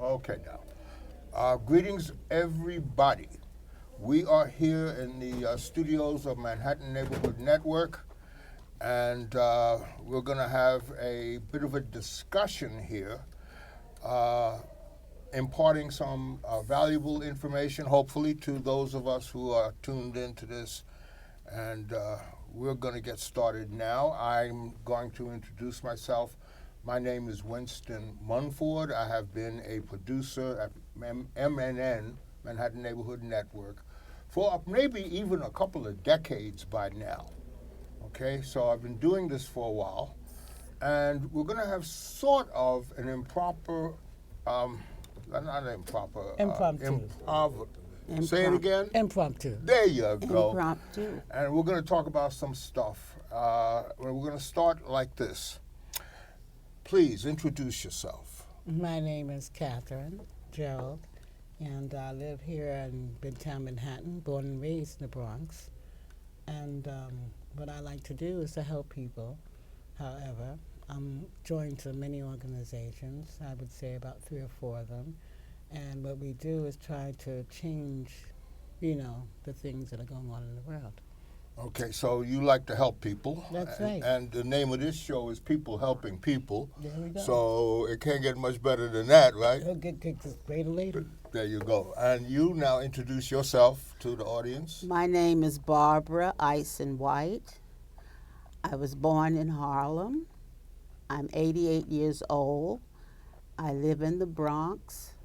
Okay, now. Greetings, everybody. We are here in the studios of Manhattan Neighborhood Network, and we're going to have a bit of a discussion here, uh, imparting some valuable information, hopefully, to those of us who are tuned into this. And we're going to get started now. I'm going to introduce myself. My name is Winston Munford. I have been a producer at MNN, Manhattan Neighborhood Network, for maybe even a couple of decades by now. Okay, so I've been doing this for a while, and we're going to have sort of an improper, not improper, Impromptu. Say it again. Impromptu. There you go. Impromptu. And we're going to talk about some stuff. We're going to start like this. Please introduce yourself. My name is Catherine Gerald, and I live here in Midtown Manhattan, born and raised in the Bronx. And what I like to do is to help people. However, I'm joined to many organizations, I would say about 3 or 4 of them. And what we do is try to change, the things that are going on in the world. Okay, so you like to help people. That's right. And the name of this show is People Helping People. There we go. So it can't get much better than that, right? It'll get greater later. There you go. And you now introduce yourself to the audience. My name is Barbara Ison White. I was born in Harlem. I'm 88 years old. I live in the Bronx.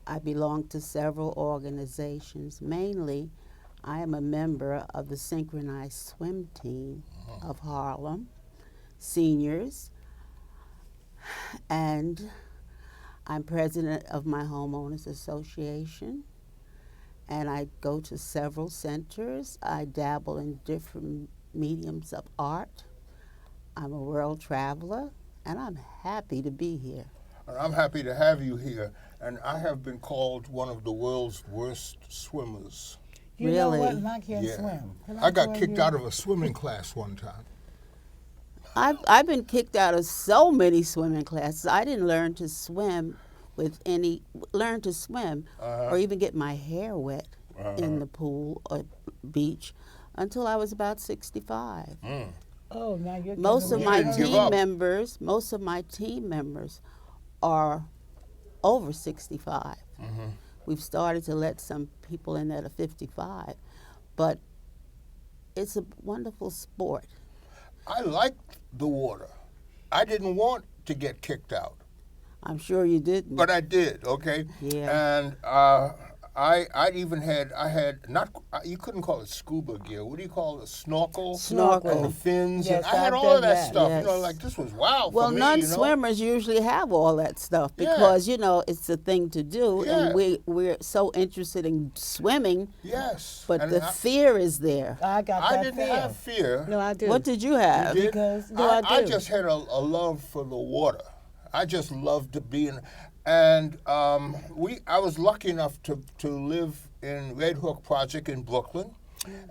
I belong to several organizations. Mainly, I am a member of the synchronized swim team of Harlem, seniors, and I'm president of my homeowners association, and I go to several centers. I dabble in different mediums of art. I'm a world traveler, and I'm happy to be here. I'm happy to have you here. And I have been called one of the world's worst swimmers. You know Really? what? And I can't swim. Can I got join kicked you? out of a swimming class one time. I've been kicked out of so many swimming classes. I didn't learn to swim or even get my hair wet in the pool or beach until I was about 65. Oh, now you're Most of giving my me didn't give team up. members are over 65. We've started to let some people in that are 55, but it's a wonderful sport. I liked the water. I didn't want to get kicked out, I'm sure you didn't. but I did, okay? Yeah. And I had not, you couldn't call it scuba gear. What do you call it? Snorkel? Snorkel. And the fins. Yes, and I had I've all of done that that. stuff. Yes. Like this was wow Well, for me, non-swimmers usually have all that stuff because, it's the thing to do, Yeah. and we're so interested in swimming, Yes. but And the fear is there. I got I that didn't fear. have fear. No, I do. What did you have? You did? Because- no, I I do. just had a love for the water. I just loved to be in, and I was lucky enough to live in Red Hook Project in Brooklyn,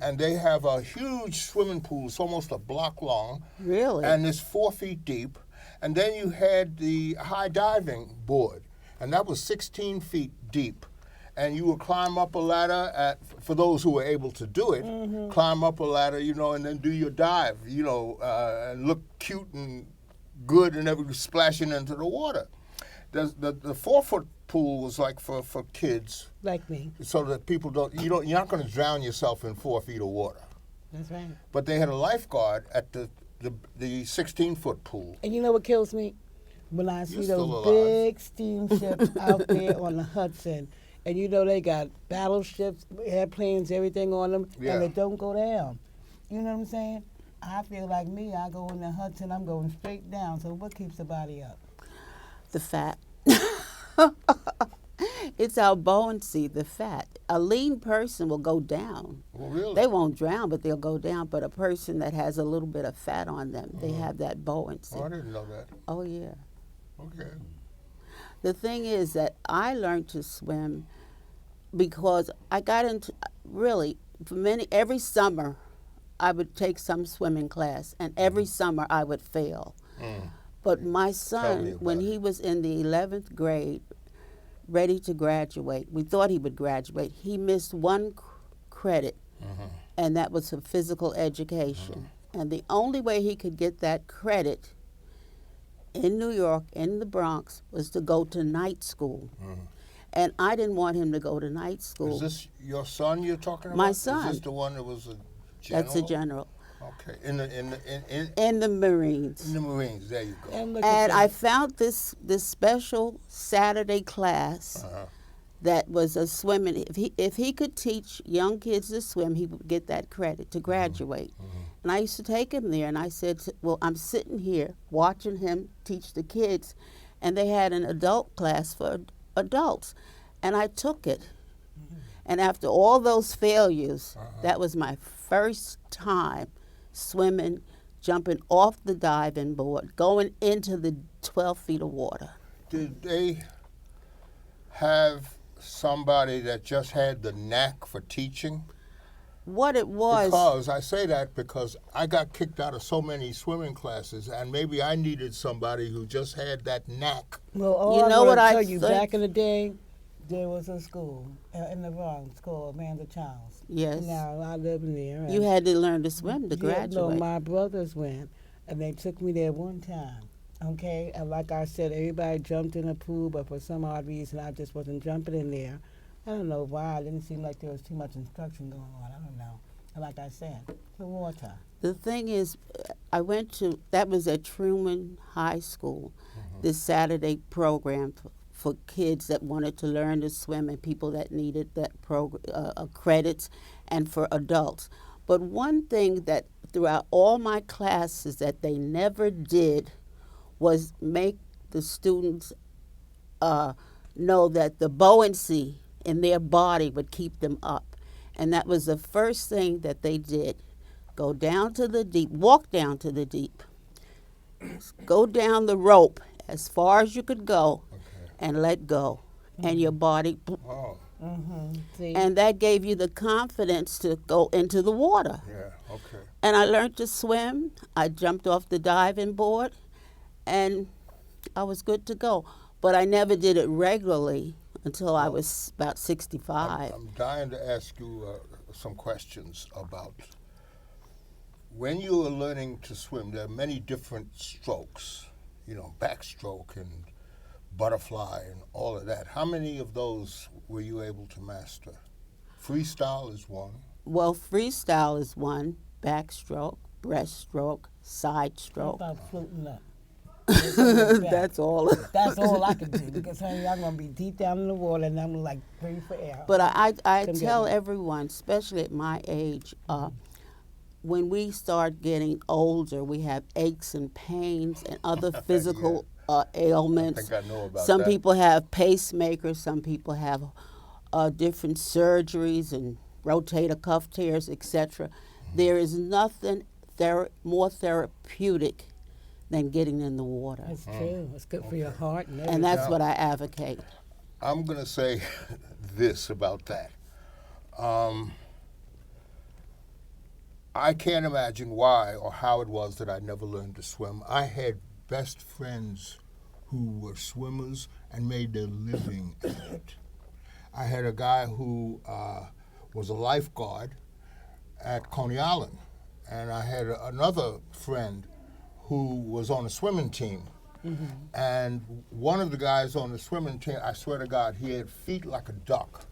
and they have a huge swimming pool. It's almost a block long, Really? and it's 4 feet deep. And then you had the high diving board, and that was 16 feet deep. And you would climb up a ladder for those who were able to do it, climb up a ladder, and then do your dive, and look cute and good and everything splashing into the water. The 4-foot pool was like for kids, Like me. so that people you're not going to drown yourself in 4 feet of water. That's right. But they had a lifeguard at the 16-foot pool. And you know what kills me? When I see You're still those alive. big steamships out there on the Hudson, and they got battleships, airplanes, everything on them, Yeah. and they don't go down. You know what I'm saying? I feel like me, I go in the Hudson, I'm going straight down. So what keeps the body up? The fat. It's our buoyancy, the fat. A lean person will go down. Well, really? They won't drown, but they'll go down. But a person that has a little bit of fat on them, they have that buoyancy. Oh, I didn't know that. Oh, yeah. Okay. The thing is that I learned to swim because I got into, really, every summer I would take some swimming class, and every summer I would fail. But my Tell me son, about when it. he was in the 11th grade, ready to graduate. We thought he would graduate. He missed one credit, and that was for physical education. And the only way he could get that credit in New York, in the Bronx, was to go to night school. And I didn't want him to go to night school. Is this your son you're talking about? My son. Is this the one that was a general? That's a general. Okay. In the Marines. In the Marines, there you go. And I found this special Saturday class that was a swimming. If he could teach young kids to swim, he would get that credit to graduate. And I used to take him there, and I said, well, I'm sitting here watching him teach the kids, and they had an adult class for adults, and I took it. And after all those failures, that was my first time swimming, jumping off the diving board, going into the 12 feet of water. Did they have somebody that just had the knack for teaching? What it was... Because I say that because I got kicked out of so many swimming classes, and maybe I needed somebody who just had that knack. Well, all You I know want what to I tell you, think? back in the day, there was a school in the Bronx called Amanda Childs. Yes. Now I live in there. You had to learn to swim to Yeah, graduate. no, my brothers went, and they took me there one time. Okay, and like I said, everybody jumped in the pool, but for some odd reason, I just wasn't jumping in there. I don't know why. It didn't seem like there was too much instruction going on. I don't know. And like I said, the water. The thing is, I went to, that was at Truman High School, this Saturday program for kids that wanted to learn to swim and people that needed that credits, and for adults. But one thing that throughout all my classes that they never did was make the students know that the buoyancy in their body would keep them up. And that was the first thing that they did. Go down to the deep, walk down to the deep, go down the rope as far as you could go, and let go. And your body, Oh, See? and that gave you the confidence to go into the water. yeah, okay. And I learned to swim. I jumped off the diving board, and I was good to go. But I never did it regularly until I was about 65. I'm dying to ask you some questions about when you are learning to swim. There are many different strokes, you know, backstroke and butterfly and all of that. How many of those were you able to master? Freestyle is one. Well, freestyle is one, backstroke, breaststroke, side How stroke. about floating up? That's all. That's all I can do because, honey, I'm going to be deep down in the water and I'm like breathe for air. But I Couldn't tell get it. everyone, especially at my age, when we start getting older, we have aches and pains and other physical ailments. I think I know about Some that. people have pacemakers, some people have different surgeries and rotator cuff tears, etc. There is nothing more therapeutic than getting in the water. That's true. It's good for your heart and And that's Yeah. what I advocate. I'm going to say this about that. I can't imagine why or how it was that I never learned to swim. I had best friends who were swimmers and made their living at it. I had a guy who was a lifeguard at Coney Island, and I had another friend who was on a swimming team. And one of the guys on the swimming team, I swear to God, he had feet like a duck.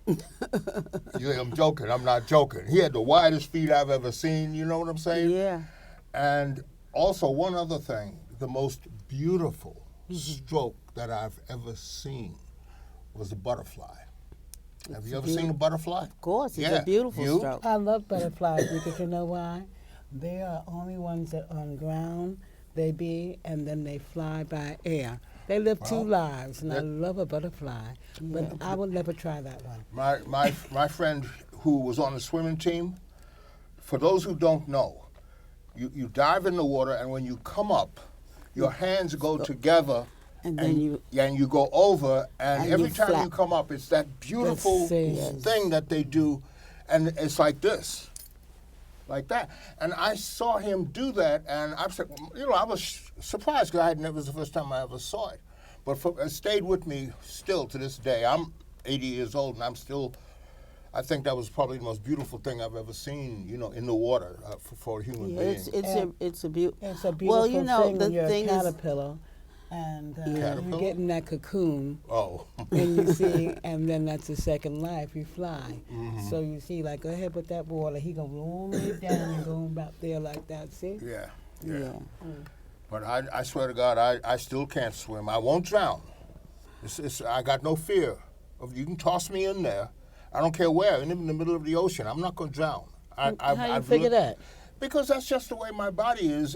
I'm joking. I'm not joking. He had the widest feet I've ever seen. You know what I'm saying? Yeah. And also one other thing, the most beautiful stroke that I've ever seen was a butterfly. Have you ever seen a butterfly? Of course, it's Yeah. a beautiful You? stroke. I love butterflies because you know why? They are only ones that on the ground, they be, and then they fly by air. They live two lives, and I love a butterfly, but I would never try that one. My friend who was on the swimming team, for those who don't know, you dive in the water, and when you come up, your hands go together, And then you go over, and And every you time you flap. come up, it's that beautiful same. thing that they do, and it's like this, like that. And I saw him do that, and I said, you know, I was surprised because it was the first time I ever saw it. But it stayed with me still to this day. I'm 80 years old, and I think that was probably the most beautiful thing I've ever seen, in the water for a human Yeah, being. it's It's a beautiful Well, you know, thing the when you're thing a is- caterpillar and Caterpillar? you get in that cocoon Oh, and you see, and then that's the second life, you fly. Mm-hmm. So you see, like, go ahead with that water, he gonna roll it down and go back there like that, see? yeah. yeah. But I swear to God, I still can't swim. I won't drown. I got no fear. You can toss me in there. I don't care where, in the middle of the ocean. I'm not going to drown. How you figure that? Because that's just the way my body is.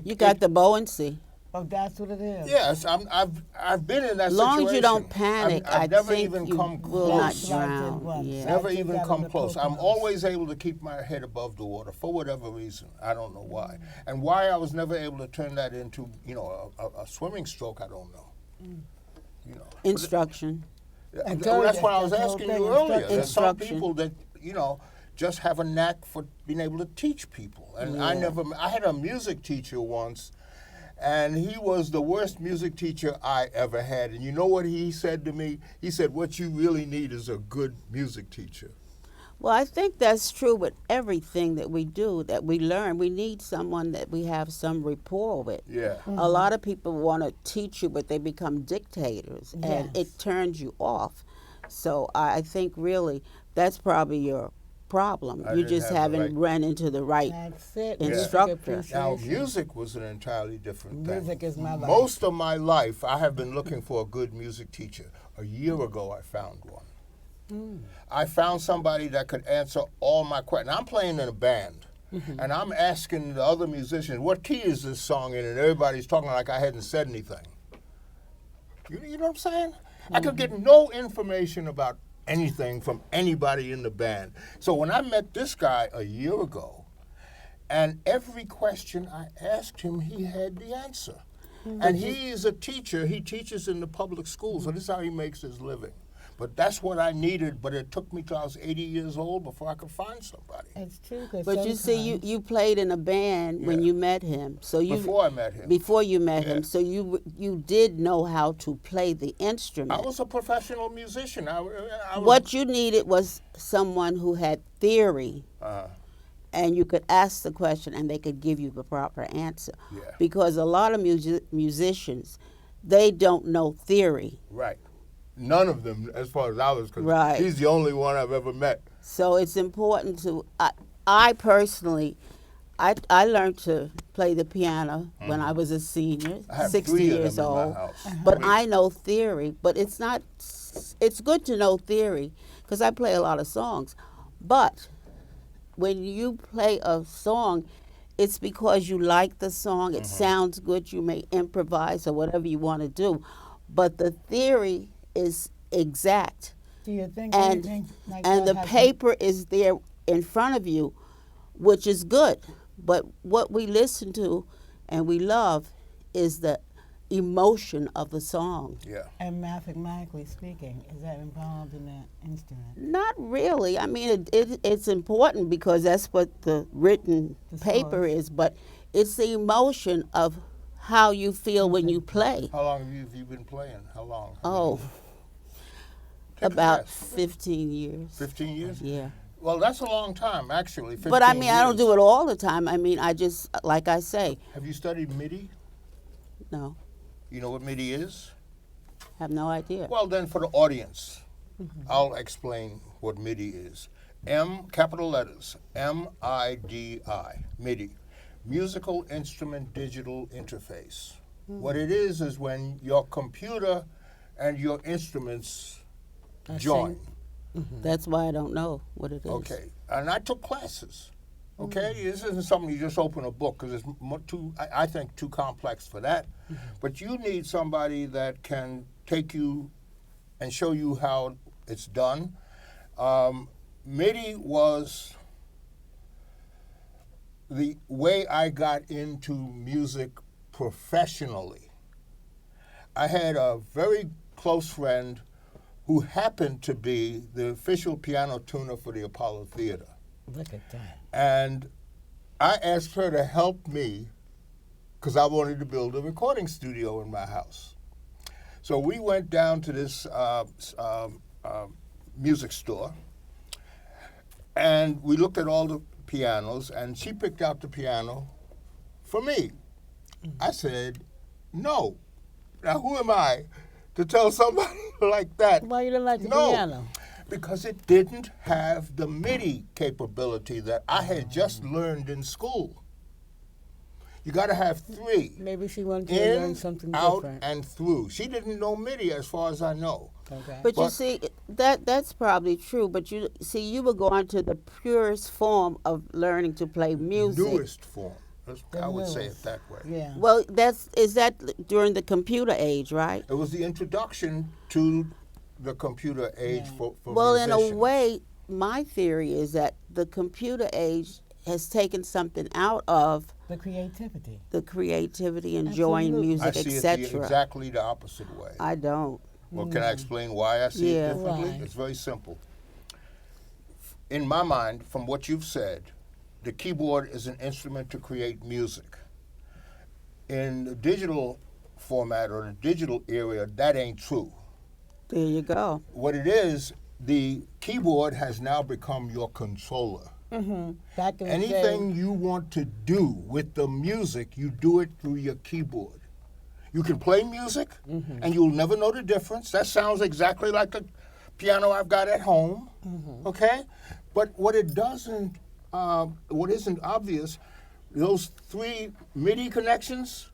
You got the buoyancy. Oh, that's what it is. Yes, I've been in that As long situation. as you don't panic, I've I never think even you come will close. not That's what I did drown. once. Yeah. Never I did even that come in the close. I'm Poconos. always able to keep my head above the water for whatever reason. I don't know why. And why I was never able to turn that into, a swimming stroke, I don't know. Instruction. And That's third, what I was that's the asking whole you thing, earlier. There's some instruction. people that, just have a knack for being able to teach people. And I had a music teacher once, and he was the worst music teacher I ever had. And you know what he said to me? He said, what you really need is a good music teacher. Well, I think that's true with everything that we do, that we learn. We need someone that we have some rapport with. Yeah. A lot of people want to teach you, but they become dictators, and Yes. it turns you off. So I think really that's probably your problem. I You didn't just have the haven't right- run into the right. That's it. Yeah. Music Instructor. Now, appreciation. music was an entirely different thing. Music is my life. Most of my life, I have been looking for a good music teacher. A year ago, I found one. I found somebody that could answer all my questions. I'm playing in a band, and I'm asking the other musicians, what key is this song in? And everybody's talking like I hadn't said anything. You know what I'm saying? I could get no information about anything from anybody in the band. So when I met this guy a year ago, and every question I asked him, he had the answer. And he is a teacher. He teaches in the public schools, so this is how he makes his living. But that's what I needed, but it took me till I was 80 years old before I could find somebody. It's true. 'Cause But you see, sometimes- you played in a band when Yeah. you met him. So you Before I met him. Before you met Yeah. him, so you did know how to play the instrument. I was a professional musician. I was, What you needed was someone who had theory, and you could ask the question and they could give you the proper answer. Yeah. Because a lot of musicians, they don't know theory. Right. None of them, as far as I was concerned. Right. He's the only one I've ever met. So it's important to, I personally, I learned to play the piano when I was a senior, I have 60 3 of years them in my old. house. But Wait. I know theory, but it's not, it's good to know theory because I play a lot of songs. But when you play a song, it's because you like the song, it sounds good, you may improvise or whatever you want to do. But the theory is exact. Do you think And, anything like and that the has- paper is there in front of you, which is good. But what we listen to and we love is the emotion of the song. Yeah. And mathematically speaking, is that involved in that instrument? Not really. I mean, it's important because that's what the written The paper source. is, but it's the emotion of how you feel when you play. How long have you been playing? How long? Oh, Take a about guess. 15 years. 15 years? Yeah. Well, that's a long time, actually. 15 But I mean, I don't years. do it all the time. I mean, I just, like I say, Have you studied MIDI? no, You know what MIDI is? have no idea. Well, then for the audience, I'll explain what MIDI is. Capital letters, M-I-D-I, MIDI, Musical Instrument Digital Interface. What it is when your computer and your instruments I join. That's why I don't know what it is. Okay, and I took classes. Okay, this isn't something you just open a book because it's I think, too complex for that. But you need somebody that can take you and show you how it's done. MIDI was the way I got into music professionally. I had a very close friend who happened to be the official piano tuner for the Apollo Theater. Look at that. And I asked her to help me because I wanted to build a recording studio in my house. So we went down to this music store, and we looked at all the pianos, and she picked out the piano for me. I said, no. Now, who am I to tell somebody like that? Why you didn't like the No, piano? because it didn't have the MIDI capability that I had just learned in school. You got to have three. Maybe she wanted you to learn In, something out, different. and through. She didn't know MIDI as far as I know. Okay. But you But- see, that's probably true. But you see, you were going to the purest form of learning to play music. Newest form. I would say it newest. that way. Yeah. Well, is that during the computer age, right? It was the introduction to the computer age Yeah. for Well, in musicians. a way, my theory is that the computer age has taken something out of The creativity. the creativity, enjoying Absolutely. I music, see it etc. exactly the opposite way. I don't. Well, can I explain why I see Yeah. it differently? Why? It's very simple. In my mind, from what you've said, the keyboard is an instrument to create music. In the digital format or the digital area, that ain't true. There you go. What it is, the keyboard has now become your controller. Back in the Anything day, you want to do with the music, you do it through your keyboard. You can play music, and you'll never know the difference. That sounds exactly like the piano I've got at home, okay? But what it doesn't, what isn't obvious, those three MIDI connections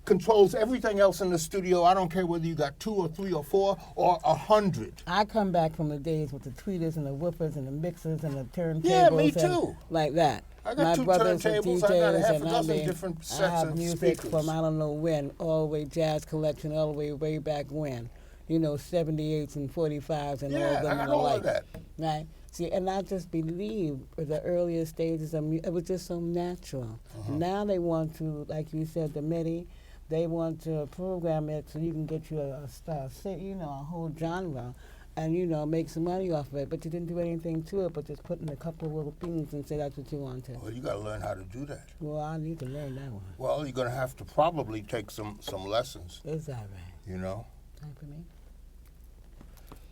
controls everything else in the studio. I don't care whether you got 2 or 3 or 4 or 100. I come back from the days with the tweeters and the woofers and the mixers and the turntables. Yeah, me and too. like that. I got My 2 brothers are turntables, I got a DJs, half a and I dozen mean, different I sets have of music speakers. from I don't know when, all the way jazz collection, all the way back when. You know, 78s and 45s and all Yeah, of them I and know all alike. that. Right. See, and I just believe the earlier stages of it was just so natural. Now they want to, like you said, the MIDI. They want to program it so you can get you a whole genre, and make some money off of it. But you didn't do anything to it, but just put in a couple of little things and say that's what you want to. Well, you got to learn how to do that. Well, I need to learn that one. Well, you're going to have to probably take some lessons, Is that right? you know. Time for me?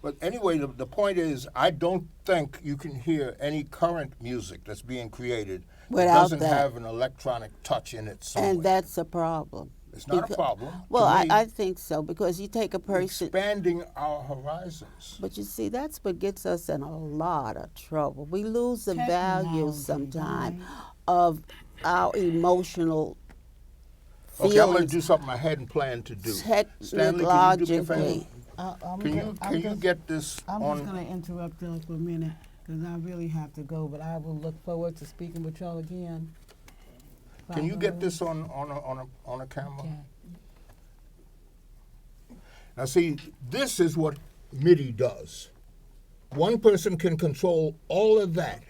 But anyway, the point is, I don't think you can hear any current music that's being created that Without doesn't that. have an electronic touch in it somewhere. And that's a problem. It's not a Becau- problem. Well, To me, I think so, because you take a person. expanding our horizons. But you see, that's what gets us in a lot of trouble. We lose the value Technology, sometimes right. of our emotional Okay, I'm going to feelings do something I hadn't planned to do. Stanley, can you do me a favor? technologically. Can you get this I'm on? just going to interrupt y'all for a minute because I really have to go, but I will look forward to speaking with y'all again. Can you get this on a camera? Okay. Now, see, this is what MIDI does. One person can control all of that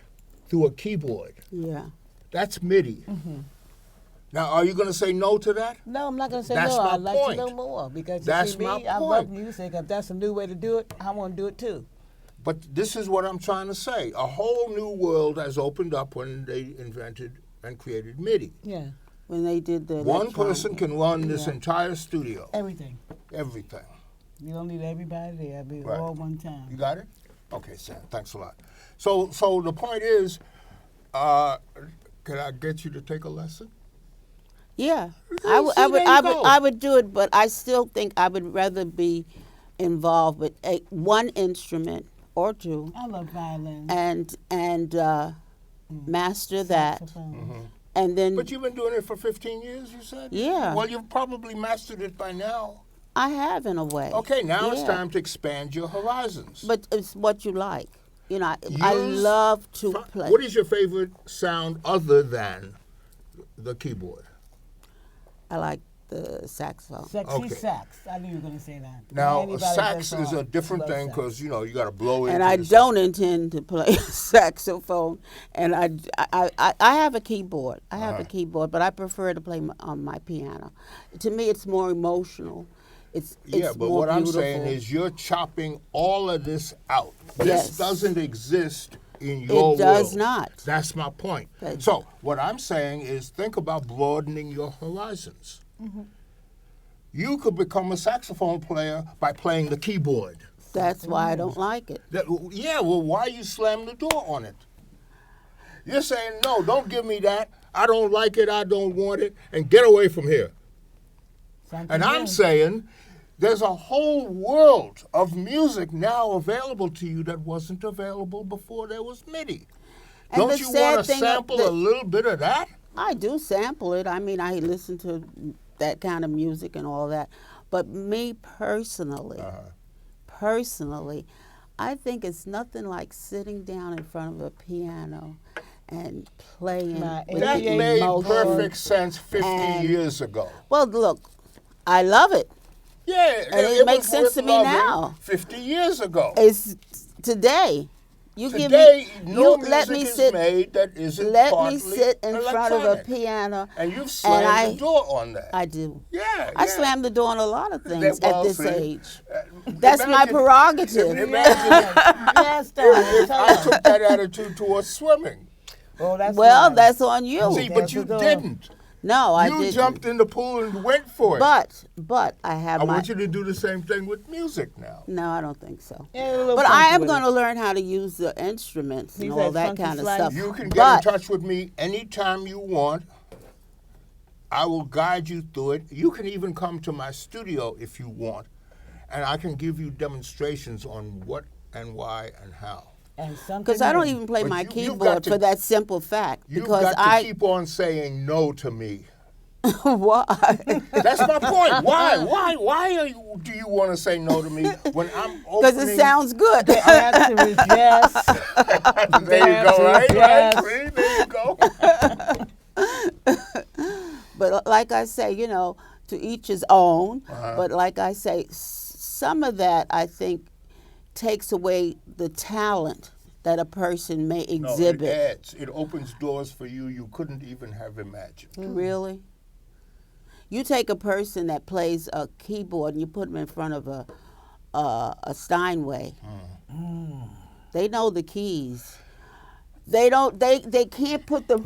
through a keyboard. Yeah. That's MIDI. Now, are you going to say no to that? No, I'm not going to say That's no. my I'd like to know point. more because you That's see me, my I love point. music. If that's a new way to do it, I want to do it too. But this is what I'm trying to say. A whole new world has opened up when they invented and created MIDI. Yeah, When they did the One electronic- person can run this Yeah. entire studio, everything. everything. You don't need everybody there. Be Right. all one time. You got it? Okay, Sam, thanks a lot. So the point is, can I get you to take a lesson? Yeah, See, I would, I there would, you I go. would, I would do it, but I still think I would rather be involved with one instrument or two, I love violin. and master that, saxophone. and then But you've been doing it for 15 years, you said? Yeah. Well, you've probably mastered it by now. I have in a way. Okay, now it's Yeah. time to expand your horizons. But it's what you like. You know, I Use love to fi- play. What is your favorite sound other than the keyboard? I like the saxophone. Sexy Okay. sax. I knew you were going to say that. Now, Anybody sax that's is a on different loves thing sax. because, you got to blow it. And I don't intend to play saxophone. And I have a keyboard. I have a keyboard, but I prefer to play on my piano. To me, it's more emotional. It's Yeah, but more what I'm beautiful. saying is you're chopping all of this out. This Yes. doesn't exist in your It does world. not. That's my point. Thank So what I'm saying is think about broadening your horizons. you could become a saxophone player by playing the keyboard. That's why I don't like it. Yeah, well, why you slam the door on it? You're saying, no, don't give me that. I don't like it. I don't want it. And get away from here. Something And I'm new. saying there's a whole world of music now available to you that wasn't available before there was MIDI. And Don't the you sad want to thing sample that- a little bit of that? I do sample it. I mean, I listen to that kind of music and all that. But me personally, I think it's nothing like sitting down in front of a piano and playing My with That the made emotion. perfect sense 50 And- years ago. Well, look, I love it. Yeah, And it makes was sense worth to me loving now. 50 years ago. It's today. You Today, give me, no you let music me is sit. made that isn't Let partly me sit in front of a electronic. piano. And you've slammed I- the door on that. I do. Yeah, I yeah. slam the door on a lot of things Well, at this see, age. uh, That's my imagine- prerogative. Imagine Yes, if darling. I took that attitude towards swimming. Oh, that's Well, nice. that's on you. See, but There's you the door. didn't. No, I You didn't. jumped in the pool and went for it. But I have I my. want you to do the same thing with music now. No, I don't think so. Yeah, a little But I funky am with going it. to learn how to use the instruments He and said all that funky kind of slice. stuff. You can get but in touch with me anytime you want. I will guide you through it. You can even come to my studio if you want, and I can give you demonstrations on what and why and how. And something because I don't new. even play But my you've got keyboard to- for that simple fact. You've Because got to I keep on saying no to me. why? That's my point. Why do you want to say no to me when I'm opening? Because it sounds good. The answer is yes. There you go, right? Yes. Right? See? There you go. But like I say, to each his own. Uh-huh. But like I say, some of that I think takes away the talent that a person may No, exhibit. it adds. It opens doors for you couldn't even have imagined. Really? You take a person that plays a keyboard and you put them in front of a Steinway. They know the keys. They don't. They can't put the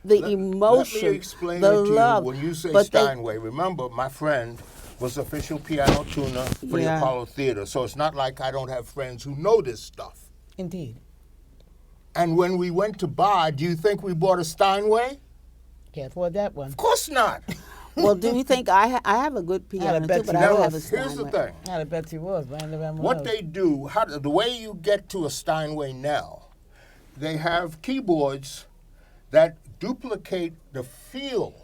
emotion, Let me explain the it to love. you. When you say but they- Steinway, remember my friend was official piano tuner for the Yeah. Apollo Theater. So it's not like I don't have friends who know this stuff. Indeed. And when we went to buy, do you think we bought a Steinway? Can't afford that one. Of course not. Well, do you think I have a good piano bet too? But you I don't Now, have a here's the Steinway. thing. I bet you was, but I never had one What of they do, the way you get to a Steinway now, they have keyboards that duplicate the feel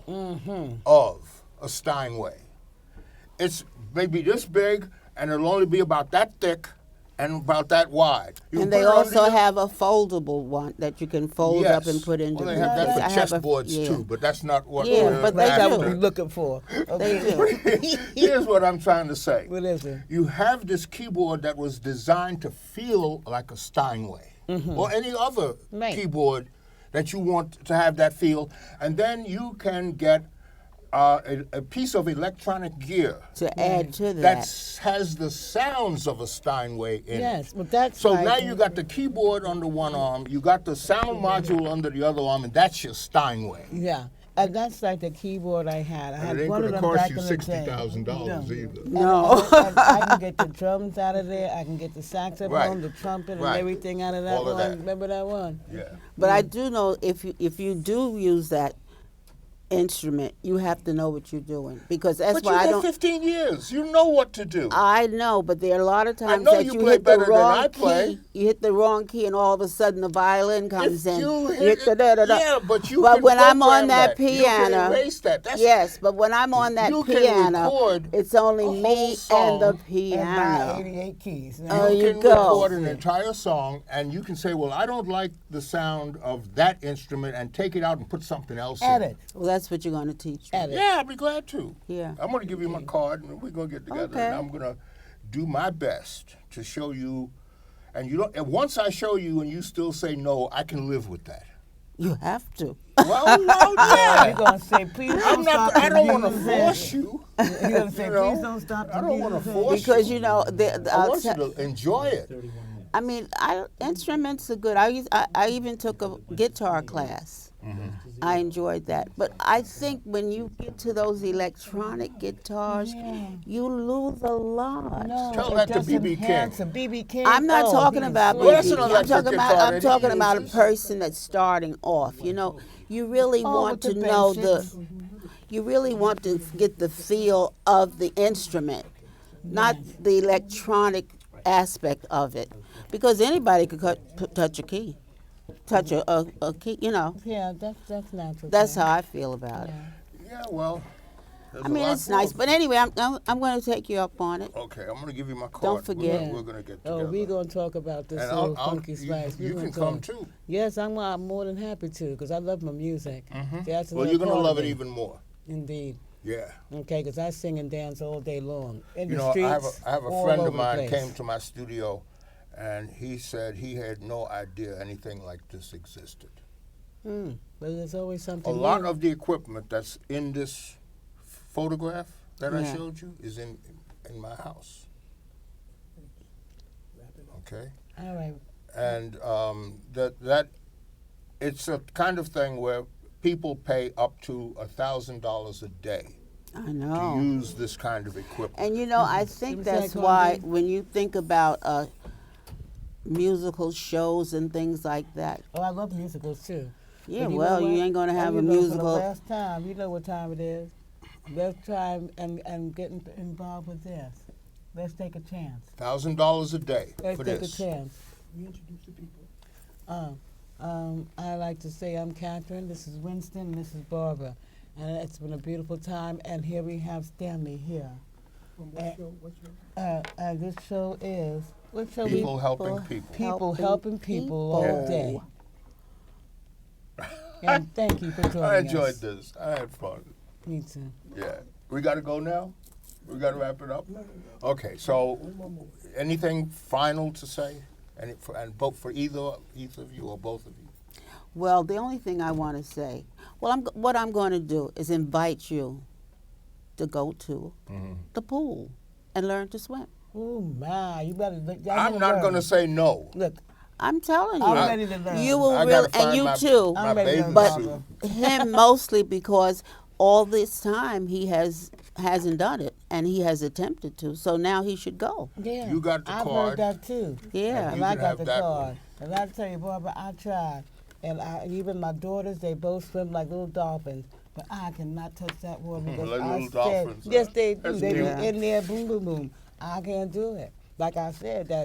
of a Steinway. It's maybe this big, and it'll only be about that thick and about that wide. You And put they it under also your- have a foldable one that you can fold up and put into Well, they the have that I for have a- chessboards yeah. too, but that's not what Yeah, we're but That's they not do. what we're looking for. They Okay. do. Here's what I'm trying to say. What is it? You have this keyboard that was designed to feel like a Steinway or any other Right. keyboard that you want to have that feel, and then you can get a piece of electronic gear To add to that that. has the sounds of a Steinway in Yes, it. but that's So like, now you got the keyboard under one arm, you got the sound module under the other arm, and that's your Steinway. Yeah, and that's like the keyboard I had. I And had it ain't one gonna of them cost back you in the day. $60,000 either. No. And I can get the drums out of there. I can get the saxophone, Right. the trumpet, Right. and everything out of that All of one. that. Remember that one? Yeah. But I do know if you do use that instrument, you have to know what you're doing because that's But why you I got don't. 15 years. You know what to do. I know, but there are a lot of times know that you you play hit the better than wrong I play. key. You hit the wrong key, and all of a sudden the violin comes in. You hit the da-da-da. Yeah, but you But can when I'm program on that You piano, can erase that. That's, yes, but when I'm on that You can piano, record it's only a me whole and the song And buy piano. 88 keys. Oh, You you can go. record an entire song, and you can say, well, I don't like the sound of that instrument, and take it out and put something else in. Edit. Well, that's what you're going to teach me. Edit. Yeah, I'd be glad to. Yeah. I'm going to give you my card, and we're going to get together, Okay. and I'm going to do my best to show you. And you don't. And once I show you, and you still say no, I can live with that. You have to. Well, You're yeah. gonna say, please I'm don't not. stop. I don't want to using force it." you. You're gonna say, You know, please don't stop. I don't wanna using it." force Because you know, I want you to enjoy it. I mean, instruments are good. I even took a guitar class, I enjoyed that. But I think when you get to those electronic guitars, Yeah. you lose a lot. No, Tell it that to doesn't B.B. King. enhance B.B. King. I'm not oh, talking he's about sweet. Well, that's BB. an I'm electric talking about guitar I'm that talking he about a uses. person that's starting off. You know, you really Oh, want with to the know basics. you really want to get the feel of the instrument, not Yes. the electronic aspect of it, because anybody could touch a key, touch a key. You know, Yeah, that's natural. that's too. how I feel about it. Yeah. Yeah, well, there's I a mean, lot it's nice, more. but anyway, I'm going to take you up on it. Okay, I'm gonna give you my card. Don't forget. We're gonna get Oh, together. we're going to talk about this And little funky spice. you We're can gonna come talk. too. Yes, I'm more than happy to because I love my music. That's Well, another you're gonna part love of it even more. Indeed. Yeah. Okay, because I sing and dance all day long in You the know, streets. I have a all friend over of the mine place. came to my studio, and he said he had no idea anything like this existed. But there's always A something. lot new. of the equipment that's in this photograph that I Yeah. showed you is in my house. Okay. All right. And that it's a kind of thing where people pay up to $1,000 a day I to know. use this kind of equipment. And you know, I think was that's like why Andre. when you think about musical shows and things like that. Oh, I love musicals too. Yeah, But you well, know you what? ain't gonna have you a know, For the musical. last time, you know what time it is. Let's try and get involved with this. Let's take a chance. $1,000 a day Let's for take this. a chance. I like to say I'm Catherine, this is Winston, and this is Barbara. And it's been a beautiful time, and here we have Stanley here. And this show is, what show People we? helping people. People helping people all day. And thank you for joining us. I enjoyed this. I had fun. Me too. Yeah. We got to go now? We got to wrap it up? Okay, so anything final to say? And both for either of you or both of you? Well, the only thing I want to say, what I'm going to do is invite you to go to the pool and learn to swim. Oh my, you better look. I'm not going to say no. Look, I'm telling you, I'm ready to learn. you will I really, gotta find and you my- too. my I'm ready to bathing learn, But suit. him mostly because all this time he hasn't done it, and he has attempted to. So now he should go. Yeah. You got the I've card. heard that too. Yeah. And You I can got have the that card. And I tell you, Barbara, I tried. And even my daughters, they both swim like little dolphins. But I cannot touch that water because Like I little said, dolphins, yes, huh? they do. That's They cute. be in there, boom, boom, boom. I can't do it. Like I said, that